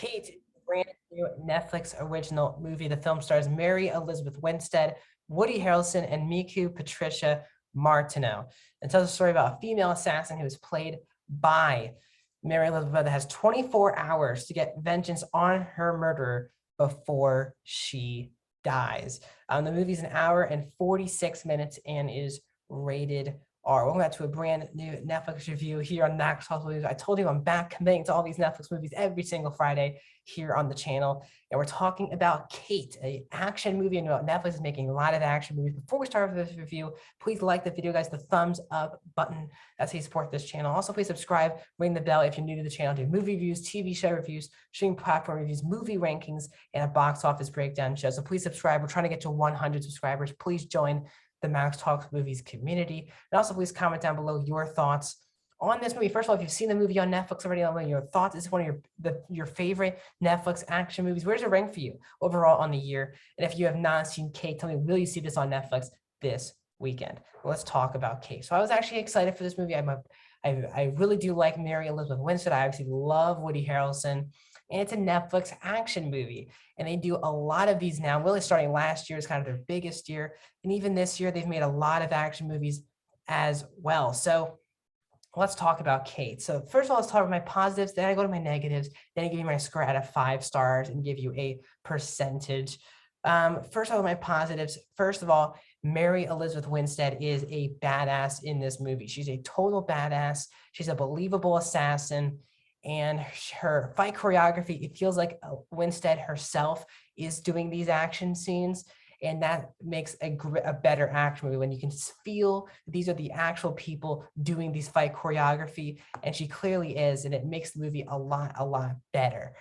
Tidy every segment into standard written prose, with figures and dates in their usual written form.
Kate, brand new Netflix original movie. The film stars Mary Elizabeth Winstead, Woody Harrelson, and Miku Patricia Martineau. It tells a story about a female assassin who is played by Mary Elizabeth that has 24 hours to get vengeance on her murderer before she dies. The movie's an hour and 46 minutes and is rated R. Welcome back to a brand new Netflix review here on Max Talks Movies. I told you I'm back committing to all these Netflix movies every single Friday here on the channel. And we're talking about Kate, an action movie. And Netflix is making a lot of action movies. Before we start with this review, please like the video, guys, the thumbs up button. That's how you support this channel. Also, please subscribe, ring the bell if you're new to the channel. Do movie reviews, TV show reviews, streaming platform reviews, movie rankings, and a box office breakdown show. So please subscribe. We're trying to get to 100 subscribers. Please join the Max Talks Movies community. And also please comment down below your thoughts on this movie. First of all, if you've seen the movie on Netflix already, let me know your thoughts. Is one of your favorite Netflix action movies? Where's it rank for you overall on the year? And if you have not seen Kate, tell me, will you see this on Netflix this weekend? Let's talk about Kate. So I was actually excited for this movie. I really do like Mary Elizabeth Winstead. I actually love Woody Harrelson. And it's a Netflix action movie. And they do a lot of these now, really starting last year is kind of their biggest year. And even this year, they've made a lot of action movies as well. So let's talk about Kate. So first of all, let's talk about my positives, then I go to my negatives, then I give you my score out of 5 stars and give you a percentage. First of all, my positives. First of all, Mary Elizabeth Winstead is a badass in this movie. She's a total badass. She's a believable assassin. And her fight choreography, it feels like Winstead herself is doing these action scenes. And that makes a better action movie when you can feel these are the actual people doing these fight choreography. And she clearly is, and it makes the movie a lot better.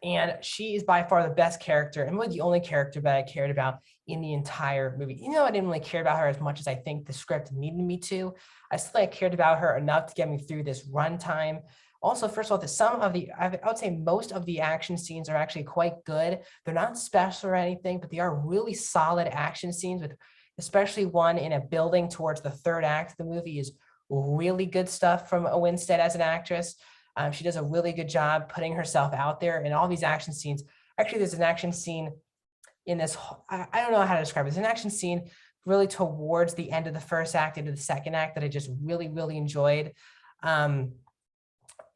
And she is by far the best character and really the only character that I cared about in the entire movie. You know, I didn't really care about her as much as I think the script needed me to. I still cared about her enough to get me through this runtime. Also, first of all, I would say most of the action scenes are actually quite good. They're not special or anything, but they are really solid action scenes, with especially one in a building towards the third act of the movie is really good stuff from Winstead as an actress. She does a really good job putting herself out there in all these action scenes. Actually, there's an action scene in this, I don't know how to describe it. There's an action scene really towards the end of the first act into the second act that I just really enjoyed. And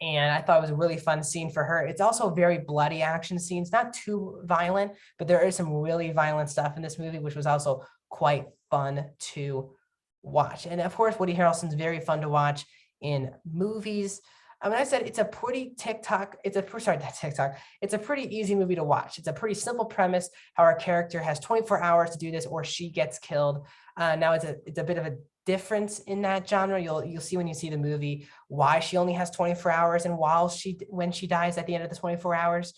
I thought it was a really fun scene for her. It's also very bloody action scenes, not too violent, but there is some really violent stuff in this movie, which was also quite fun to watch. And of course, Woody Harrelson's very fun to watch in movies. I mean, I said it's a pretty it's a pretty easy movie to watch. It's a pretty simple premise, how our character has 24 hours to do this or she gets killed. Now it's a bit of a difference in that genre. You'll see when you see the movie why she only has 24 hours and when she dies at the end of the 24 hours,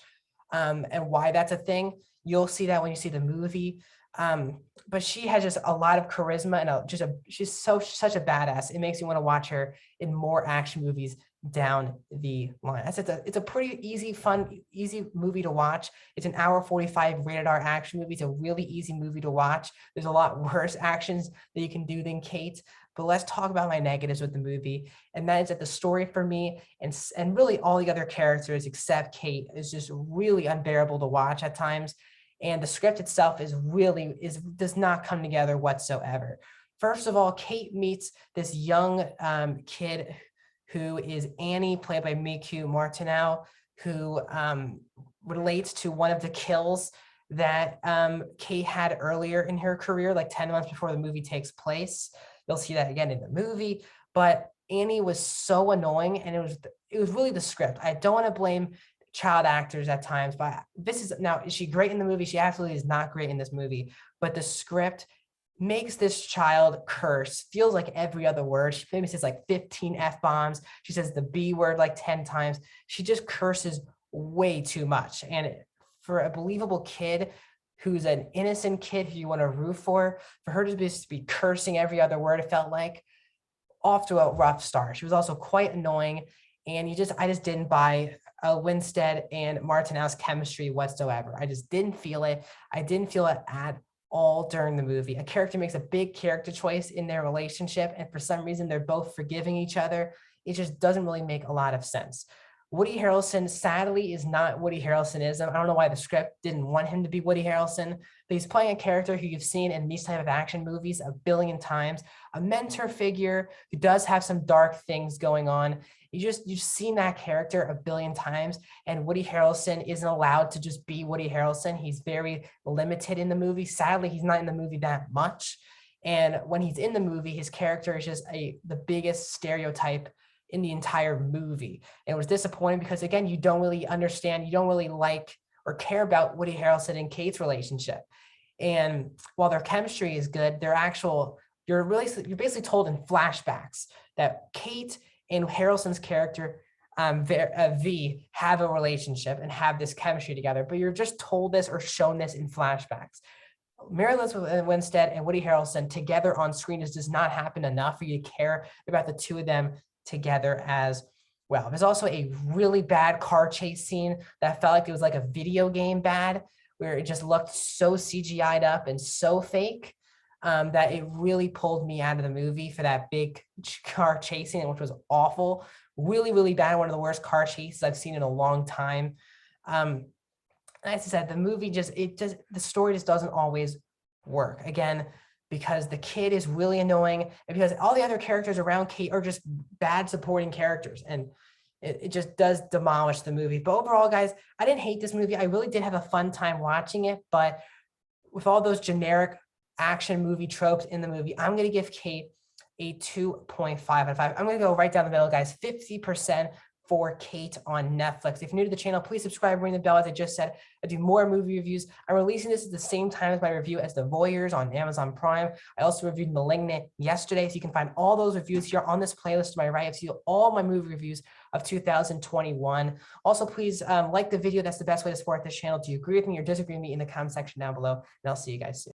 and why that's a thing. You'll see that when you see the movie. But she has just a lot of charisma and she's such a badass. It makes you want to watch her in more action movies down the line. It's a pretty easy movie to watch. It's an hour 45 rated R action movie. It's a really easy movie to watch. There's a lot worse actions that you can do than Kate. But let's talk about my negatives with the movie. And that is that the story for me and really all the other characters except Kate is just really unbearable to watch at times. And the script itself does not come together whatsoever. First of all, Kate meets this young kid who is Annie, played by Miku Martineau, who relates to one of the kills that Kate had earlier in her career, like 10 months before the movie takes place. You'll see that again in the movie. But Annie was so annoying, and it was really the script. I don't want to blame child actors at times, but is she great in the movie? She absolutely is not great in this movie, but the script makes this child curse, feels like every other word. She maybe says like 15 F-bombs. She says the B word like 10 times. She just curses way too much. And for a believable kid who's an innocent kid who you want to root for her to just be cursing every other word, it felt like, off to a rough start. She was also quite annoying. And I just didn't buy Winstead and Martineau's chemistry whatsoever. I just didn't feel it. I didn't feel it at all during the movie. A character makes a big character choice in their relationship, and for some reason they're both forgiving each other. It just doesn't really make a lot of sense. Woody Harrelson sadly is not Woody Harrelson is. I don't know why the script didn't want him to be Woody Harrelson, but he's playing a character who you've seen in these type of action movies a billion times, a mentor figure who does have some dark things going on. You've seen that character a billion times, and Woody Harrelson isn't allowed to just be Woody Harrelson. He's very limited in the movie. Sadly, he's not in the movie that much. And when he's in the movie, his character is just the biggest stereotype in the entire movie. And it was disappointing because, again, you don't really understand, you don't really like or care about Woody Harrelson and Kate's relationship. And while their chemistry is good, you're basically told in flashbacks that Kate and Harrelson's character, V, have a relationship and have this chemistry together, but you're just told this or shown this in flashbacks. Mary Elizabeth Winstead and Woody Harrelson together on screen does not happen enough for you to care about the two of them together as well. There's also a really bad car chase scene that felt like it was like a video game bad, where it just looked so CGI'd up and so fake that it really pulled me out of the movie for that big car chasing, which was awful. Really, really bad. One of the worst car chases I've seen in a long time. As I said, the movie the story just doesn't always work. Again, because the kid is really annoying and because all the other characters around Kate are just bad supporting characters. And it just does demolish the movie. But overall, guys, I didn't hate this movie. I really did have a fun time watching it. But with all those generic action movie tropes in the movie, I'm going to give Kate a 2.5 out of 5. I'm going to go right down the middle, guys. 50% for Kate on Netflix. If you're new to the channel, please subscribe, ring the bell. As I just said, I do more movie reviews. I'm releasing this at the same time as my review as The Voyeurs on Amazon Prime. I also reviewed Malignant yesterday, so you can find all those reviews here on this playlist to my right. I've seen all my movie reviews of 2021. Also, please like the video. That's the best way to support this channel. Do you agree with me or disagree with me in the comment section down below? And I'll see you guys soon.